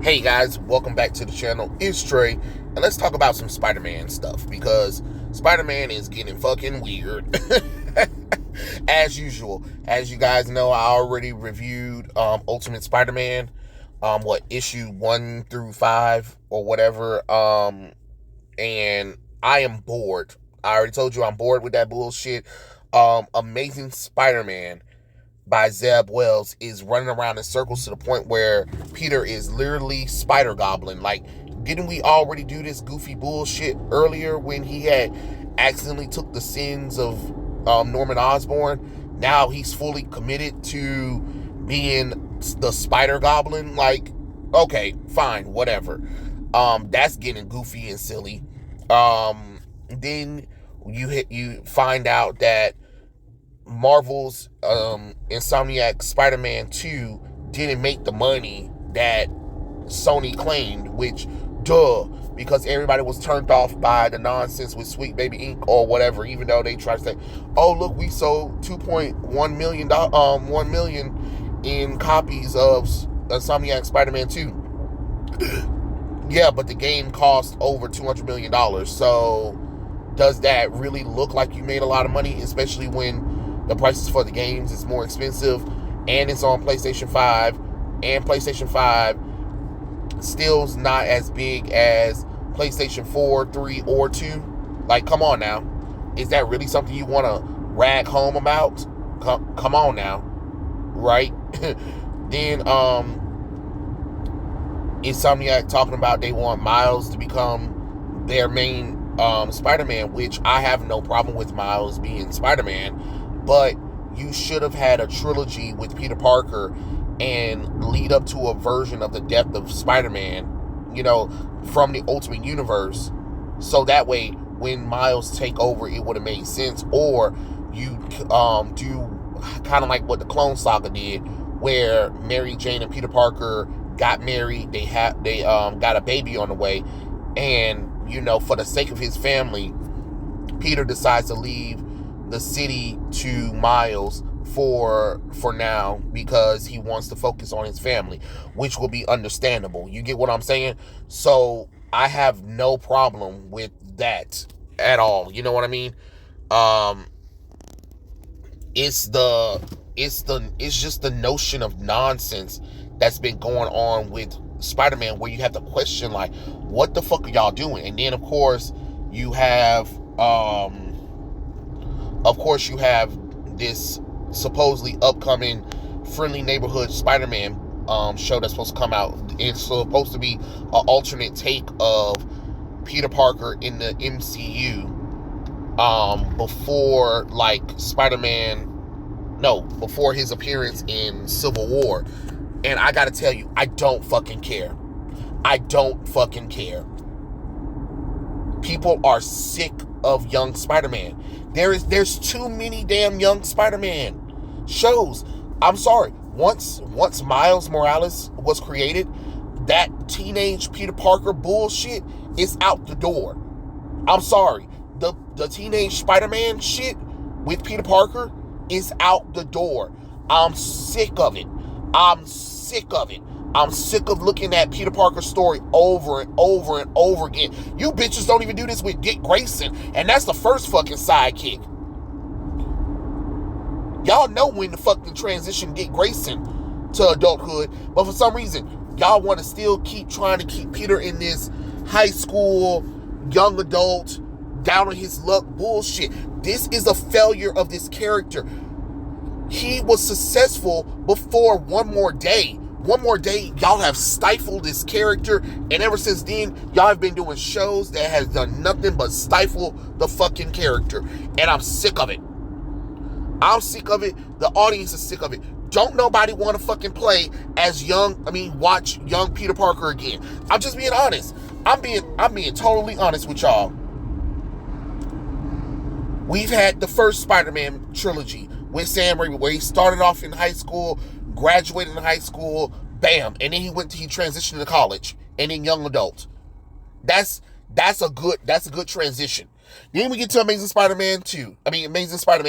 Hey guys, welcome back to the channel. It's Trey, and let's talk about some Spider-Man stuff because Spider-Man is getting fucking weird. As usual. As you guys know, I already reviewed Ultimate Spider-Man, issue 1 through 5 or whatever. And I am bored. I already told you I'm bored with that bullshit. Amazing Spider-Man by Zeb Wells is running around in circles to the point where Peter is literally Spider Goblin. Like, didn't we already do this goofy bullshit earlier when he had accidentally took the sins of Norman Osborn? Now he's fully committed to being the Spider Goblin. Like, okay, fine, whatever. That's getting goofy and silly. Then you find out that Marvel's Insomniac Spider-Man 2 didn't make the money that Sony claimed, which, because everybody was turned off by the nonsense with Sweet Baby Inc. or whatever, even though they tried to say, oh, look, we sold 2.1 million, 1 million in copies of Insomniac Spider-Man 2. Yeah, but the game cost over $200 million. So does that really look like you made a lot of money, especially when the prices for the games is more expensive, and it's on PlayStation 5, and PlayStation 5 still's not as big as PlayStation 4, 3, or 2? Like, come on now. Is that really something you want to rag home about? Come on now. Right? Then, Insomniac talking about they want Miles to become their main Spider-Man, which I have no problem with Miles being Spider-Man. But you should have had a trilogy with Peter Parker and lead up to a version of the death of Spider-Man, from the Ultimate Universe. So that way, when Miles take over, it would have made sense. Or you do kind of like what the Clone Saga did, where Mary Jane and Peter Parker got married. They got a baby on the way. And, for the sake of his family, Peter decides to leave the city to Miles for now because he wants to focus on his family, which will be understandable. You get what I'm saying? So I have no problem with that at all. You know what I mean? It's just the notion of nonsense that's been going on with Spider-Man, where you have to question, like, what the fuck are y'all doing? And then of course you have this supposedly upcoming Friendly Neighborhood Spider-Man show that's supposed to come out. It's supposed to be an alternate take of Peter Parker in the MCU before his appearance in Civil War. And I gotta tell you, I don't fucking care. I don't fucking care. People are sick of young Spider-Man. There's too many damn young Spider-Man shows. I'm sorry. Once Miles Morales was created, that teenage Peter Parker bullshit is out the door. I'm sorry. The teenage Spider-Man shit with Peter Parker is out the door. I'm sick of it. I'm sick of it. I'm sick of looking at Peter Parker's story over and over and over again. You bitches don't even do this with Dick Grayson, and that's the first fucking sidekick. Y'all know when to fucking transition Dick Grayson to adulthood, but for some reason, y'all want to still keep trying to keep Peter in this high school, young adult, down on his luck bullshit. This is a failure of this character. He was successful before One More Day. One More Day, y'all have stifled this character, and ever since then, y'all have been doing shows that has done nothing but stifle the fucking character, and I'm sick of it. I'm sick of it. The audience is sick of it. Don't nobody want to fucking play as watch young Peter Parker again. I'm just being honest. I'm being totally honest with y'all. We've had the first Spider-Man trilogy with Sam Raimi, where he started off in high school, graduated in high school, bam, and then he transitioned to college, and then young adult. That's a good transition. Then we get to Amazing Spider-Man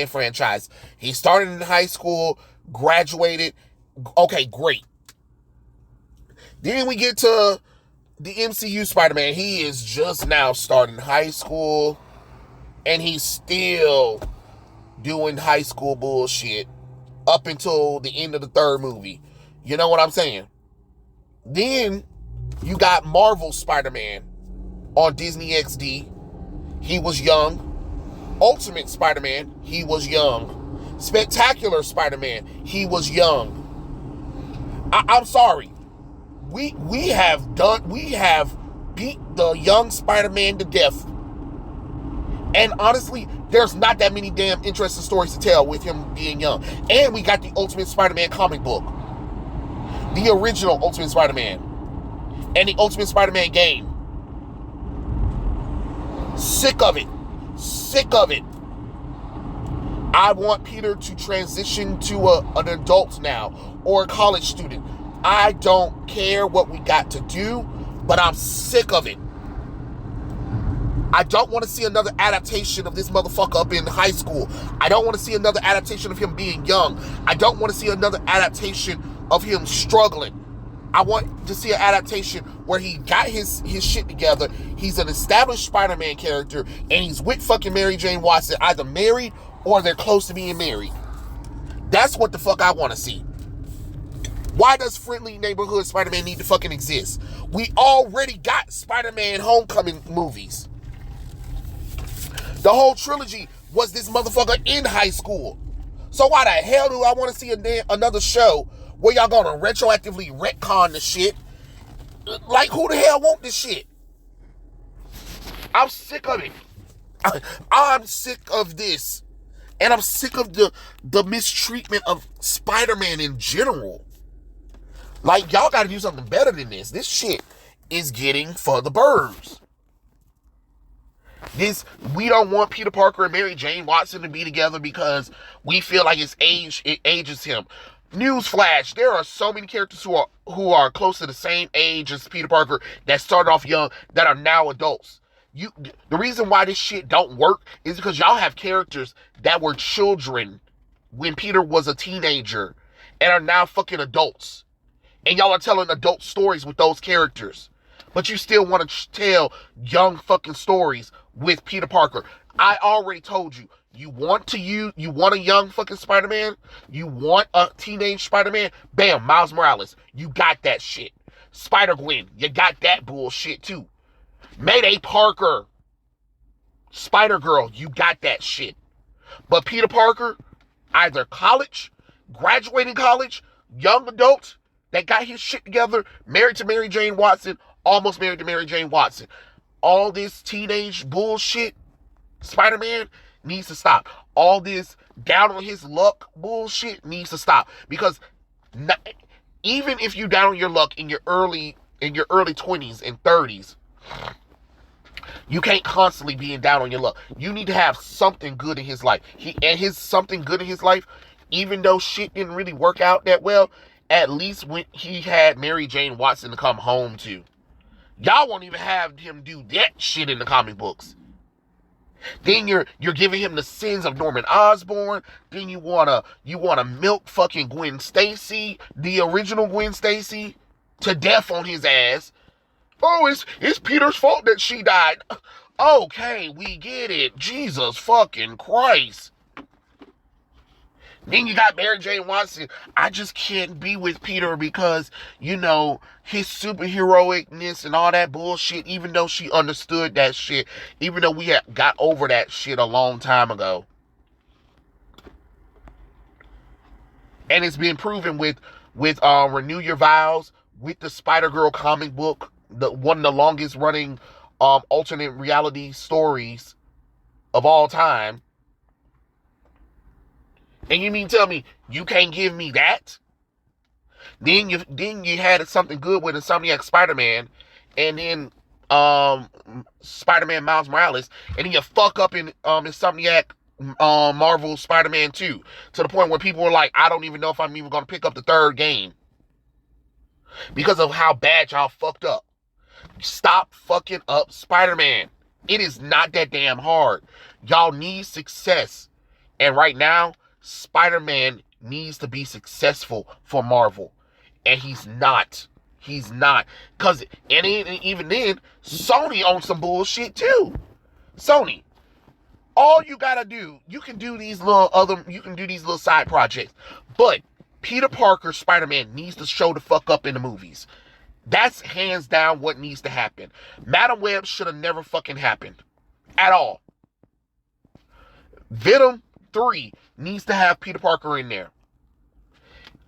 franchise. He started in high school, graduated. Okay, great. Then we get to the MCU Spider-Man. He is just now starting high school, and he's still doing high school bullshit up until the end of the third movie. You know what I'm saying? Then you got Marvel Spider-Man on Disney XD. He was young. Ultimate Spider-Man, he was young. Spectacular Spider-Man, he was young. I'm sorry. We have beat the young Spider-Man to death. And honestly, there's not that many damn interesting stories to tell with him being young. And we got the Ultimate Spider-Man comic book. The original Ultimate Spider-Man. And the Ultimate Spider-Man game. Sick of it. Sick of it. I want Peter to transition to an adult now or a college student. I don't care what we got to do, but I'm sick of it. I don't want to see another adaptation of this motherfucker up in high school. I don't want to see another adaptation of him being young. I don't want to see another adaptation of him struggling. I want to see an adaptation where he got his shit together. He's an established Spider-Man character, and he's with fucking Mary Jane Watson, either married or they're close to being married. That's what the fuck I want to see. Why does Friendly Neighborhood Spider-Man need to fucking exist? We already got Spider-Man Homecoming movies. The whole trilogy was this motherfucker in high school. So why the hell do I want to see another show where y'all gonna retroactively retcon the shit? Like, who the hell want this shit? I'm sick of it. I'm sick of this. And I'm sick of the mistreatment of Spider-Man in general. Like, y'all gotta do something better than this. This shit is getting for the birds. We don't want Peter Parker and Mary Jane Watson to be together because it ages him. Newsflash, there are so many characters who are close to the same age as Peter Parker that started off young that are now adults. The reason why this shit don't work is because y'all have characters that were children when Peter was a teenager and are now fucking adults. And y'all are telling adult stories with those characters. But you still want to tell young fucking stories with Peter Parker. I already told you. You want a young fucking Spider-Man? You want a teenage Spider-Man? Bam, Miles Morales. You got that shit. Spider-Gwen, you got that bullshit too. Mayday Parker. Spider-Girl, you got that shit. But Peter Parker, either college, graduating college, young adult that got his shit together, married to Mary Jane Watson, almost married to Mary Jane Watson. All this teenage bullshit, Spider-Man, needs to stop. All this down on his luck bullshit needs to stop. Because even if you down on your luck in your early 20s and 30s, you can't constantly be down on your luck. You need to have something good in his life. His something good in his life, even though shit didn't really work out that well, at least when he had Mary Jane Watson to come home to. Y'all won't even have him do that shit in the comic books. Then you're giving him the sins of Norman Osborn. Then you wanna milk fucking Gwen Stacy, the original Gwen Stacy, to death on his ass. Oh, it's Peter's fault that she died. Okay, we get it. Jesus fucking Christ. Then you got Mary Jane Watson. I just can't be with Peter because, his superheroicness and all that bullshit, even though she understood that shit, even though we had got over that shit a long time ago. And it's been proven with Renew Your Vows, with the Spider-Girl comic book, one of the longest running alternate reality stories of all time. And you mean tell me you can't give me that? Then you had something good with Insomniac Spider-Man, and then Spider-Man Miles Morales, and then you fuck up in Insomniac Marvel Spider-Man 2 to the point where people were like, I don't even know if I'm even gonna pick up the third game because of how bad y'all fucked up. Stop fucking up Spider-Man. It is not that damn hard. Y'all need success, and right now Spider-Man needs to be successful for Marvel, and he's not. He's not. And even then, Sony owns some bullshit too. Sony, all you gotta do, you can do these little side projects, but Peter Parker Spider-Man needs to show the fuck up in the movies. That's hands down what needs to happen. Madam Web should have never fucking happened. At all. Venom 3 needs to have Peter Parker in there.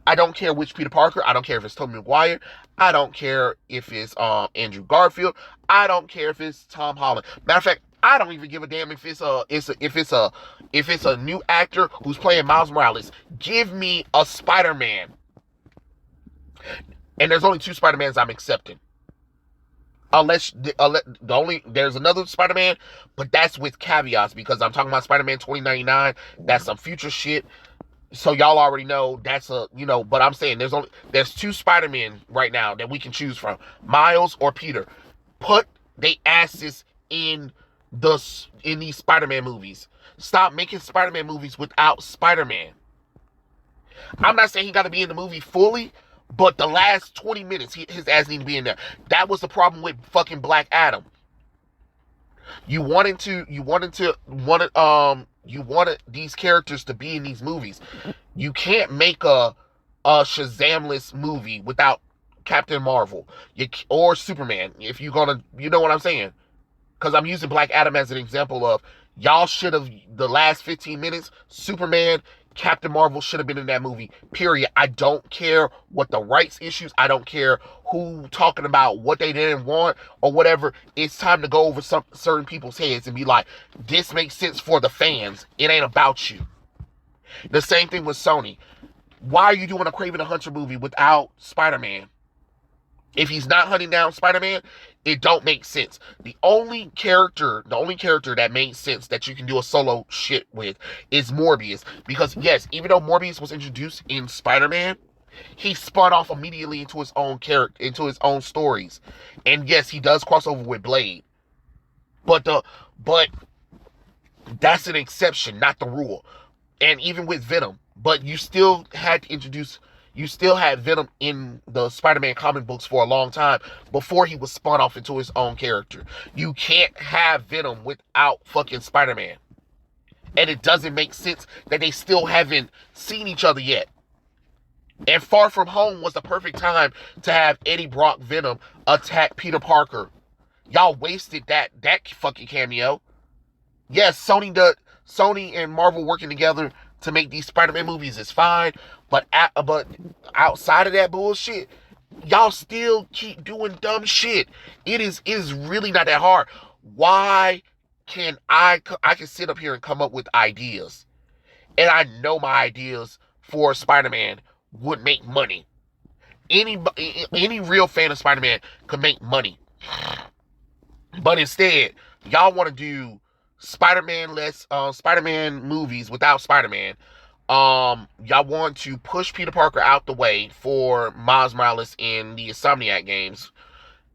I don't care which Peter Parker. I don't care if it's Tobey Maguire. I don't care if it's Andrew Garfield. I don't care if it's Tom Holland. Matter of fact, I don't even give a damn if it's a new actor who's playing Miles Morales. Give me a Spider-Man. And there's only 2 Spider-Mans I'm accepting. Unless there's another Spider-Man, but that's with caveats because I'm talking about Spider-Man 2099. That's some future shit. So y'all already know that's but I'm saying there's 2 Spider-Men right now that we can choose from. Miles or Peter. Put they asses in these Spider-Man movies. Stop making Spider-Man movies without Spider-Man. I'm not saying he got to be in the movie fully, but the last 20 minutes, his ass need to be in there. That was the problem with fucking Black Adam. You wanted these characters to be in these movies. You can't make a Shazamless movie without Captain Marvel or Superman. If you're gonna, you know what I'm saying? Because I'm using Black Adam as an example of y'all should have the last 15 minutes. Superman, Captain Marvel should have been in that movie, period. I don't care what the rights issues, I don't care who talking about what they didn't want or whatever. It's time to go over some certain people's heads and be like, this makes sense for the fans. It ain't about you. The same thing with Sony. Why are you doing a Kraven the Hunter movie without Spider-Man? If he's not hunting down Spider-Man, it don't make sense. The only character that makes sense that you can do a solo shit with is Morbius. Because yes, even though Morbius was introduced in Spider-Man, he spun off immediately into his own character, into his own stories. And yes, he does cross over with Blade. But that's an exception, not the rule. And even with Venom, but you still had Venom in the Spider-Man comic books for a long time before he was spun off into his own character. You can't have Venom without fucking Spider-Man. And it doesn't make sense that they still haven't seen each other yet. And Far From Home was the perfect time to have Eddie Brock Venom attack Peter Parker. Y'all wasted that fucking cameo. Yes, Sony and Marvel working together to make these Spider-Man movies is fine, but outside of that bullshit, y'all still keep doing dumb shit. It is really not that hard. Why can I can sit up here and come up with ideas, and I know my ideas for Spider-Man would make money. Any real fan of Spider-Man could make money, but instead, y'all want to do Spider-Man movies without Spider-Man. Y'all want to push Peter Parker out the way for Miles Morales in the Insomniac games.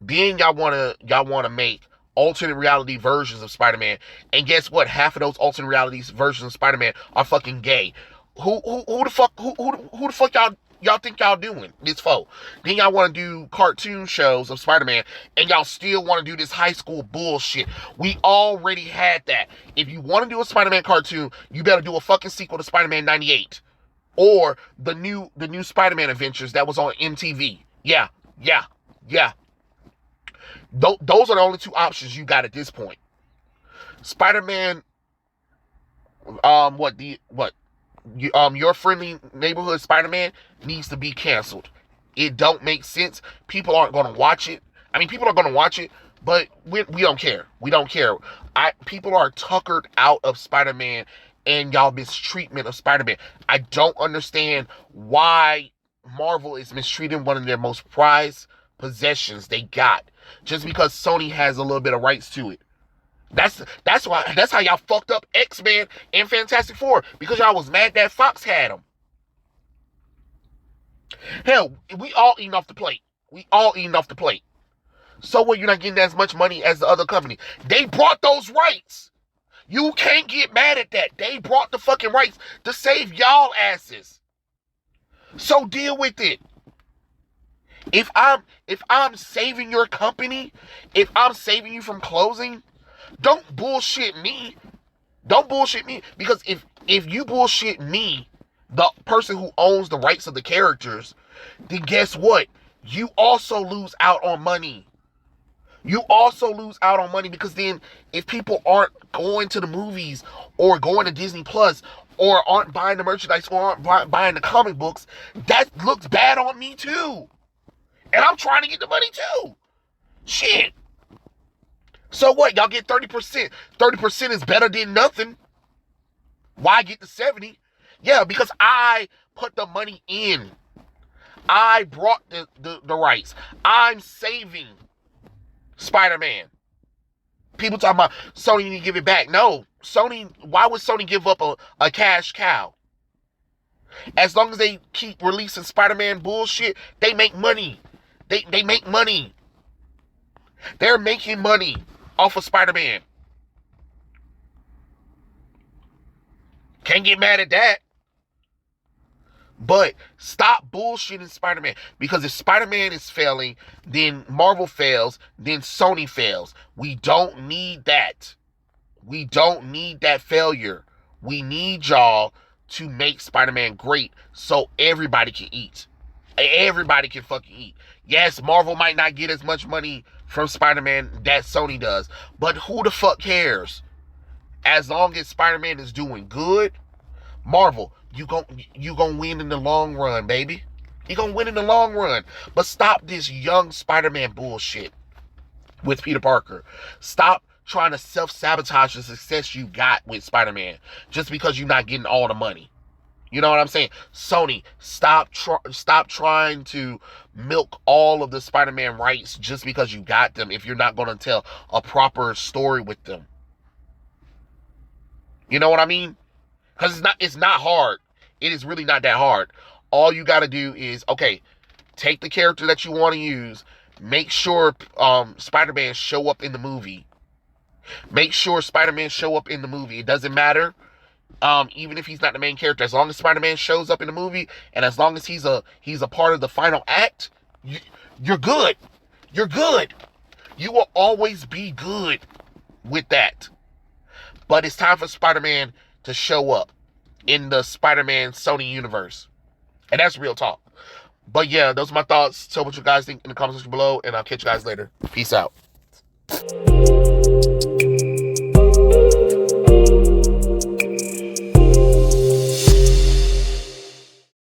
Then y'all wanna make alternate reality versions of Spider-Man. And guess what? Half of those alternate reality versions of Spider-Man are fucking gay. Who the fuck y'all think y'all doing this for? Then y'all want to do cartoon shows of Spider-Man, and y'all still want to do this high school bullshit. We already had that. If you want to do a Spider-Man cartoon, you better do a fucking sequel to Spider-Man 98. Or the new Spider-Man Adventures that was on MTV. Yeah. Those are the only 2 options you got at this point. Spider-Man, Your Friendly Neighborhood Spider-Man needs to be canceled. It don't make sense. People aren't going to watch it. I mean, people are going to watch it, but we don't care. We don't care. People are tuckered out of Spider-Man and y'all mistreatment of Spider-Man. I don't understand why Marvel is mistreating one of their most prized possessions they got just because Sony has a little bit of rights to it. That's how y'all fucked up X-Men and Fantastic Four, because y'all was mad that Fox had them. Hell, we all eating off the plate. So what, you're not getting as much money as the other company? They brought those rights. You can't get mad at that. They brought the fucking rights to save y'all asses. So deal with it. If I'm saving your company, if I'm saving you from closing, don't bullshit me. Don't bullshit me, because if you bullshit me, the person who owns the rights of the characters, then guess what? You also lose out on money. You also lose out on money, because then if people aren't going to the movies or going to Disney Plus or aren't buying the merchandise or aren't buying the comic books, that looks bad on me too. And I'm trying to get the money too. Shit. So what? Y'all get 30%. 30% is better than nothing. Why get the 70? Yeah, because I put the money in. I brought the rights. I'm saving Spider-Man. People talking about Sony need to give it back. No, Sony, why would Sony give up a cash cow? As long as they keep releasing Spider-Man bullshit, they make money. They make money. They're making money off of Spider-Man. Can't get mad at that. But stop bullshitting Spider-Man. Because if Spider-Man is failing, then Marvel fails, then Sony fails. We don't need that. We don't need that failure. We need y'all to make Spider-Man great so everybody can eat. Everybody can fucking eat. Yes, Marvel might not get as much money from Spider-Man that Sony does, but who the fuck cares? As long as Spider-Man is doing good, Marvel, you gon' win in the long run, baby. You gonna win in the long run. But stop this young Spider-Man bullshit with Peter Parker. Stop trying to self-sabotage the success you got with Spider-Man just because you're not getting all the money. You know what I'm saying? Sony, stop trying to milk all of the Spider-Man rights just because you got them if you're not going to tell a proper story with them. You know what I mean? Because it's not hard. It is really not that hard. All you got to do is, okay, take the character that you want to use, make sure Spider-Man show up in the movie. Make sure Spider-Man show up in the movie. It doesn't matter. Even if he's not the main character, as long as Spider-Man shows up in the movie, and as long as he's a part of the final act, you're good. You're good. You will always be good with that. But it's time for Spider-Man to show up in the Spider-Man Sony universe. And that's real talk. But yeah, those are my thoughts. Tell what you guys think in the comment section below, and I'll catch you guys later. Peace out.